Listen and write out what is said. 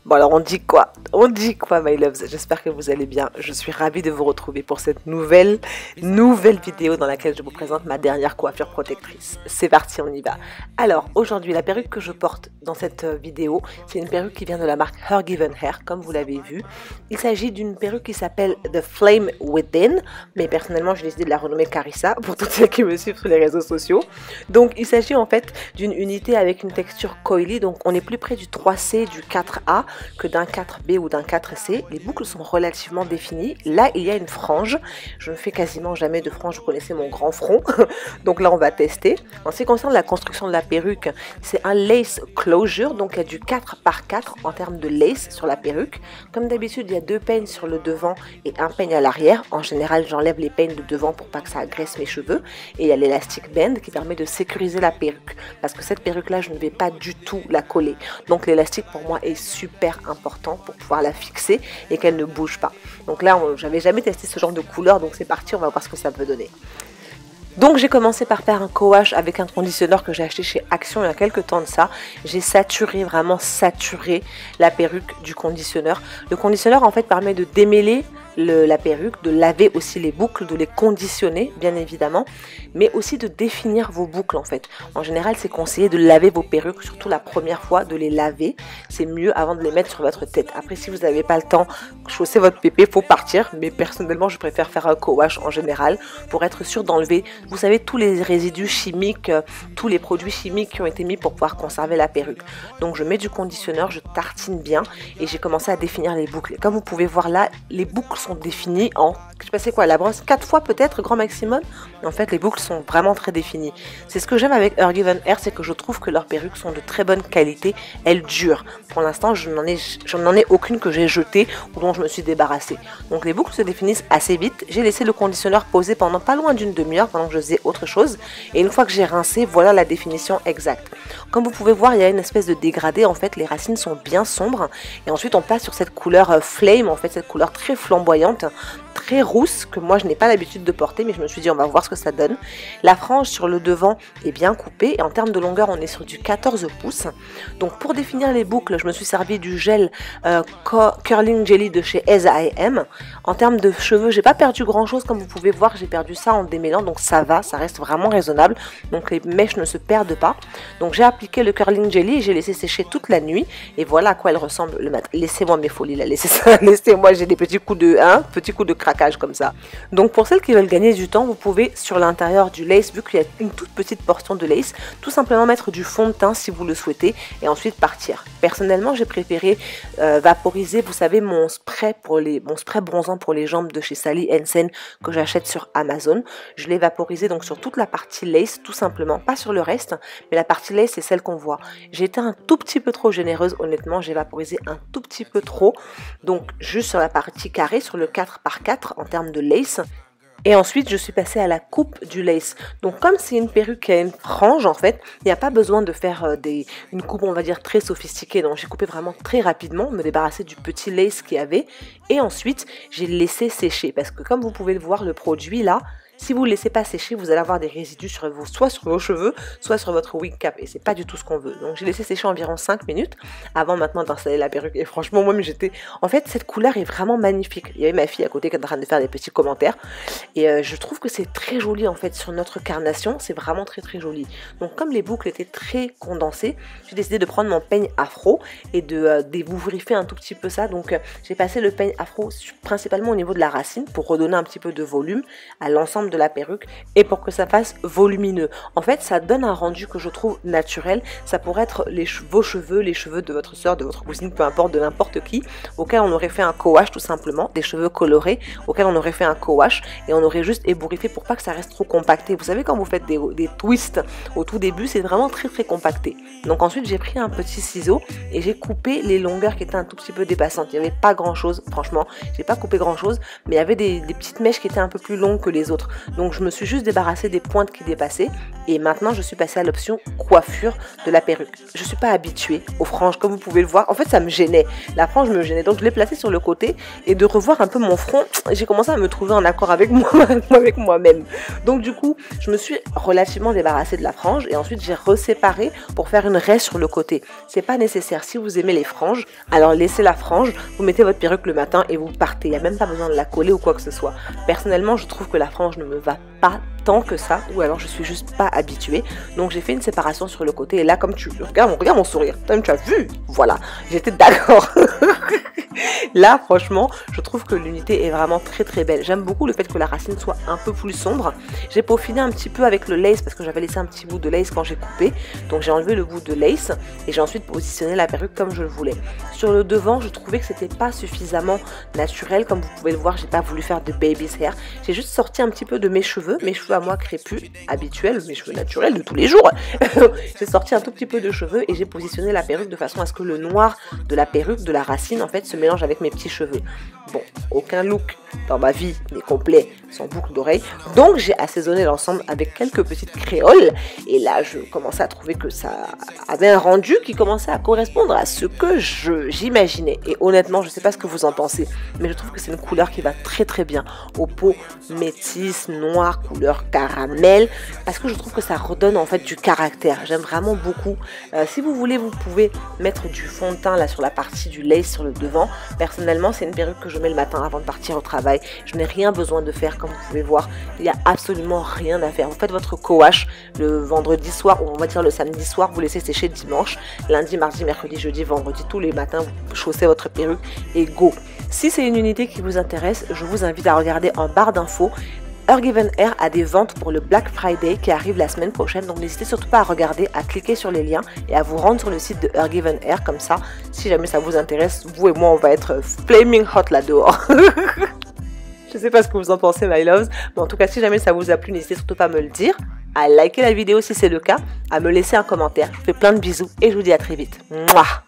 Bon alors on dit quoi? On dit quoi my loves? J'espère que vous allez bien. Je suis ravie de vous retrouver pour cette nouvelle vidéo dans laquelle je vous présente ma dernière coiffure protectrice. C'est parti, on y va. Alors aujourd'hui la perruque que je porte dans cette vidéo, c'est une perruque qui vient de la marque Her Given Hair, comme vous l'avez vu. Il s'agit d'une perruque qui s'appelle The Flame Within, mais personnellement j'ai décidé de la renommer Carissa pour toutes celles qui me suivent sur les réseaux sociaux. Donc il s'agit en fait d'une unité avec une texture coily, donc on est plus près du 3C, du 4A que d'un 4B ou d'un 4C. Les boucles sont relativement définies. Là, il y a une frange. Je ne fais quasiment jamais de frange. Vous connaissez mon grand front. Donc là, on va tester. En ce qui concerne la construction de la perruque, c'est un lace closure. Donc, il y a du 4x4 en termes de lace sur la perruque. Comme d'habitude, il y a 2 peignes sur le devant et un peigne à l'arrière. En général, j'enlève les peignes de devant pour pas que ça agresse mes cheveux. Et il y a l'élastic band qui permet de sécuriser la perruque. Parce que cette perruque-là, je ne vais pas du tout la coller. Donc, l'élastique, pour moi, est super important pour pouvoir la fixer et qu'elle ne bouge pas. Donc là, j'avais jamais testé ce genre de couleur, donc c'est parti, on va voir ce que ça peut donner. Donc j'ai commencé par faire un co-wash avec un conditionneur que j'ai acheté chez Action il y a quelques temps de ça. J'ai saturé, vraiment saturé la perruque du conditionneur. Le conditionneur en fait permet de démêler la perruque, de laver aussi les boucles, de les conditionner bien évidemment, mais aussi de définir vos boucles en fait. En général c'est conseillé de laver vos perruques, surtout la première fois, de les laver. C'est mieux avant de les mettre sur votre tête. Après si vous n'avez pas le temps, chaussez votre pépé, faut partir, mais personnellement je préfère faire un co-wash en général pour être sûr d'enlever, vous savez, tous les résidus chimiques, tous les produits chimiques qui ont été mis pour pouvoir conserver la perruque. Donc je mets du conditionneur, je tartine bien et j'ai commencé à définir les boucles. Et comme vous pouvez voir là, les boucles sont définies en, je sais pas c'est quoi, la brosse 4 fois peut-être, grand maximum. En fait les boucles sont vraiment très définies. C'est ce que j'aime avec Her Given Hair, c'est que je trouve que leurs perruques sont de très bonne qualité, elles durent. Pour l'instant je n'en ai aucune que j'ai jetée ou dont je me suis débarrassée. Donc les boucles se définissent assez vite. J'ai laissé le conditionneur poser pendant pas loin d'une demi-heure pendant que je faisais autre chose. Et une fois que j'ai rincé, voilà la définition exacte. Comme vous pouvez voir, il y a une espèce de dégradé. En fait, les racines sont bien sombres. Et ensuite, on passe sur cette couleur flame, en fait, cette couleur très flamboyante, très rousse, que moi je n'ai pas l'habitude de porter, mais je me suis dit on va voir ce que ça donne. La frange sur le devant est bien coupée et en termes de longueur on est sur du 14 pouces. Donc pour définir les boucles, je me suis servi du gel Curling Jelly de chez S.I.M. En termes de cheveux, j'ai pas perdu grand chose, comme vous pouvez voir, j'ai perdu ça en démêlant, donc ça va, ça reste vraiment raisonnable, donc les mèches ne se perdent pas. Donc j'ai appliqué le Curling Jelly et j'ai laissé sécher toute la nuit et voilà à quoi elle ressemble le matin. Laissez-moi mes folies là, laissez-moi, j'ai des petits coups de craquage comme ça. Donc pour celles qui veulent gagner du temps, vous pouvez sur l'intérieur du lace, vu qu'il y a une toute petite portion de lace, tout simplement mettre du fond de teint si vous le souhaitez et ensuite partir. Personnellement j'ai préféré vaporiser, vous savez, mon spray bronzant pour les jambes de chez Sally Hansen que j'achète sur Amazon. Je l'ai vaporisé donc sur toute la partie lace tout simplement, pas sur le reste, mais la partie lace c'est celle qu'on voit. J'ai été un tout petit peu trop généreuse, honnêtement, j'ai vaporisé un tout petit peu trop, donc juste sur la partie carrée, sur le 4x4 en termes de lace. Et ensuite, je suis passée à la coupe du lace. Donc, comme c'est une perruque qui a une frange, en fait, il n'y a pas besoin de faire une coupe, on va dire, très sophistiquée. Donc, j'ai coupé vraiment très rapidement, me débarrasser du petit lace qu'il y avait. Et ensuite, j'ai laissé sécher. Parce que comme vous pouvez le voir, le produit, là, si vous ne le laissez pas sécher, vous allez avoir des résidus soit sur vos cheveux, soit sur votre wig cap. Et c'est pas du tout ce qu'on veut. Donc j'ai laissé sécher environ 5 minutes avant maintenant d'installer la perruque. Et franchement, moi, j'étais... En fait, cette couleur est vraiment magnifique. Il y avait ma fille à côté qui est en train de faire des petits commentaires. Et je trouve que c'est très joli en fait sur notre carnation. C'est vraiment très très joli. Donc comme les boucles étaient très condensées, j'ai décidé de prendre mon peigne afro et de débourrifer un tout petit peu ça. Donc j'ai passé le peigne afro principalement au niveau de la racine pour redonner un petit peu de volume à l'ensemble de la perruque et pour que ça fasse volumineux. En fait, ça donne un rendu que je trouve naturel. Ça pourrait être vos cheveux, les cheveux de votre soeur, de votre cousine, peu importe, de n'importe qui, auquel on aurait fait un co-wash tout simplement, des cheveux colorés, auquel on aurait fait un co-wash et on aurait juste ébouriffé pour pas que ça reste trop compacté. Vous savez quand vous faites des twists au tout début, c'est vraiment très très compacté. Donc ensuite, j'ai pris un petit ciseau et j'ai coupé les longueurs qui étaient un tout petit peu dépassantes. Il n'y avait pas grand chose, franchement, j'ai pas coupé grand chose, mais il y avait des petites mèches qui étaient un peu plus longues que les autres. Donc je me suis juste débarrassée des pointes qui dépassaient et maintenant je suis passée à l'option coiffure de la perruque. Je suis pas habituée aux franges comme vous pouvez le voir. En fait ça me gênait, la frange me gênait, donc je l'ai placée sur le côté et de revoir un peu mon front, j'ai commencé à me trouver en accord avec moi-même. Donc du coup je me suis relativement débarrassée de la frange et ensuite j'ai reséparé pour faire une raie sur le côté. C'est pas nécessaire, si vous aimez les franges, alors laissez la frange, vous mettez votre perruque le matin et vous partez, il n'y a même pas besoin de la coller ou quoi que ce soit. Personnellement je trouve que la frange ne me va pas tant que ça, ou alors je suis juste pas habituée, donc j'ai fait une séparation sur le côté et là comme tu regarde mon sourire, tu as vu, voilà, j'étais d'accord. Là franchement je trouve que l'unité est vraiment très très belle. J'aime beaucoup le fait que la racine soit un peu plus sombre. J'ai peaufiné un petit peu avec le lace parce que j'avais laissé un petit bout de lace quand j'ai coupé, donc j'ai enlevé le bout de lace et j'ai ensuite positionné la perruque comme je le voulais. Sur le devant je trouvais que c'était pas suffisamment naturel, comme vous pouvez le voir j'ai pas voulu faire de baby's hair, j'ai juste sorti un petit peu de mes cheveux à moi crépus, habituels, mes cheveux naturels de tous les jours. J'ai sorti un tout petit peu de cheveux et j'ai positionné la perruque de façon à ce que le noir de la perruque, de la racine en fait, se mélange avec mes petits cheveux. Bon, aucun look dans ma vie n'est complet sans boucle d'oreille, donc j'ai assaisonné l'ensemble avec quelques petites créoles et là je commençais à trouver que ça avait un rendu qui commençait à correspondre à ce que j'imaginais et honnêtement je sais pas ce que vous en pensez, mais je trouve que c'est une couleur qui va très très bien aux peaux métisses, noires, couleur caramel, parce que je trouve que ça redonne en fait du caractère. J'aime vraiment beaucoup. Si vous voulez vous pouvez mettre du fond de teint là sur la partie du lace sur le devant. Personnellement c'est une perruque que je mets le matin avant de partir au travail. Je n'ai rien besoin de faire, comme vous pouvez voir, il n'y a absolument rien à faire. Vous faites votre co-wash le vendredi soir, ou on va dire le samedi soir, vous laissez sécher dimanche, lundi, mardi, mercredi, jeudi, vendredi, tous les matins, vous chaussez votre perruque et go. Si c'est une unité qui vous intéresse, je vous invite à regarder en barre d'infos. Hergiven Hair a des ventes pour le Black Friday qui arrive la semaine prochaine, donc n'hésitez surtout pas à regarder, à cliquer sur les liens et à vous rendre sur le site de Hergiven Hair, comme ça, si jamais ça vous intéresse, vous et moi on va être flaming hot là dehors. Je sais pas ce que vous en pensez my loves, mais en tout cas si jamais ça vous a plu, n'hésitez surtout pas à me le dire, à liker la vidéo si c'est le cas, à me laisser un commentaire. Je vous fais plein de bisous et je vous dis à très vite. Mouah.